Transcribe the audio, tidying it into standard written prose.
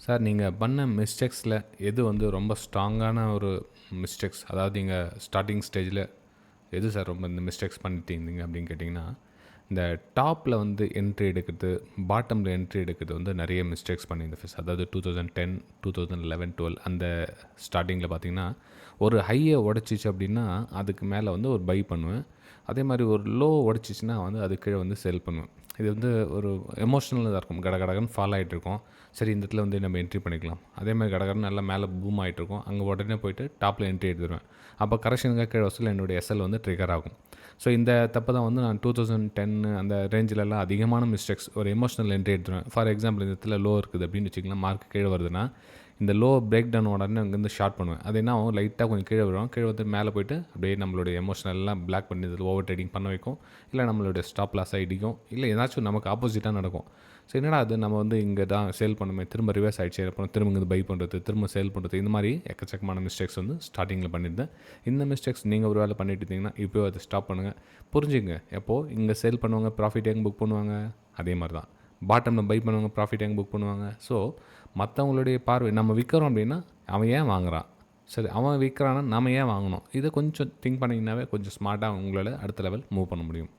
Sir நீங்கள் பண்ண மிஸ்டேக்ஸில் எது வந்து ரொம்ப ஸ்ட்ராங்கான ஒரு மிஸ்டேக்ஸ், அதாவது நீங்கள் ஸ்டார்டிங் ஸ்டேஜில் எது சார் ரொம்ப இந்த மிஸ்டேக்ஸ் பண்ணிட்டீங்க அப்படின்னு கேட்டிங்கன்னா, இந்த டாப்பில் வந்து என்ட்ரி எடுக்கிறது, பாட்டமில் என்ட்ரி எடுக்கிறது வந்து நிறைய மிஸ்டேக்ஸ் பண்ணியிருந்தேன் ஃபர்ஸ்ட். அதாவது 2010, 2011, 12 அந்த ஸ்டார்டிங்கில் பார்த்தீங்கன்னா, ஒரு ஹையை உடச்சிச்சு அப்படின்னா அதுக்கு மேலே வந்து ஒரு பை பண்ணுவேன். அதே மாதிரி ஒரு லோ உடச்சிச்சின்னா வந்து அது கீழே வந்து செல் பண்ணுவேன். இது வந்து ஒரு எமோஷ்னலாக தான் இருக்கும். கடகடன்னு ஃபால் ஆகிட்டு இருக்கும். சரி இந்த இடத்துல வந்து நம்ம என்ட்ரி பண்ணிக்கலாம். அதே மாதிரி கடகடன்னு நல்லா மேலே பூம் ஆகிட்டு இருக்கும். அங்கே உடனே போயிட்டு டாப்பில் என்ட்ரி எடுத்துருவேன். அப்போ கரெக்ஷனுக்காக கீழே வசூல் என்னுடைய எஸ்எல் வந்து ட்ரிகர் ஆகும். ஸோ இந்த தப்பு தான் வந்து நான் 2010 அந்த ரேஞ்சிலலாம் அதிகமான மிஸ்டேக்ஸ். ஒரு எமோஷனல் என்ட்ரி எடுத்துருவேன். ஃபார் எக்ஸாம்பிள் இந்த இடத்துல லோ இருக்குது அப்படின்னு வச்சுக்கலாம். மார்க் கீழே வருதுன்னா இந்த லோ பிரேக் டவுன் உடனே அங்கேருந்து ஷார்ட் பண்ணுவேன். அது என்ன ஆகும், லைட்டாக கொஞ்சம் கீழே வரும். கீழே வந்து மேலே போய்ட்டு அப்படியே நம்மளுடைய எமோஷனல்லாம் பிளாக் பண்ணி இதில் ஓவர் ட்ரேடிங் பண்ண வைக்கும். இல்லை நம்மளுடைய ஸ்டாப் லாஸ் இடிக்கும். இல்லை ஏதாச்சும் நமக்கு ஆப்போசிட்டாக நடக்கும். ஸோ என்னடா அது நம்ம வந்து இங்கே தான் சேல் பண்ணுமே, திரும்ப ரிவர்ஸ் ஆகிடுச்சு, அப்புறம் திரும்ப இங்கே பை பண்ணுறது, திரும்ப சேல் பண்ணுறது, இந்த மாதிரி எக்கச்சக்கமான மிஸ்டேக்ஸ் வந்து ஸ்டார்டிங்கில் பண்ணியிருந்தேன். இந்த மிஸ்டேக்ஸ் நீங்கள் ஒரு வேலை பண்ணிட்டு இருந்தீங்கன்னா இப்போ அதை ஸ்டாப் பண்ணுங்கள். புரிஞ்சுங்க, எப்போது இங்கே சேல் பண்ணுவாங்க ப்ராஃபிட் எங்கே புக் பண்ணுவாங்க, அதே மாதிரி தான் பாட்டமில் பை பண்ணுவாங்க, ப்ராஃபிட் எங்கே புக் பண்ணுவாங்க. ஸோ மற்றவங்களுடைய பார்வை, நம்ம விற்கிறோம் அப்படின்னா அவன் ஏன் வாங்குறான், சரி அவன் விற்கிறான்னா நம்ம ஏன் வாங்கணும், இதை கொஞ்சம் திங்க் பண்ணிங்கன்னாவே கொஞ்சம் ஸ்மார்ட்டாக உங்களால் அடுத்த லெவல் மூவ் பண்ண முடியும்.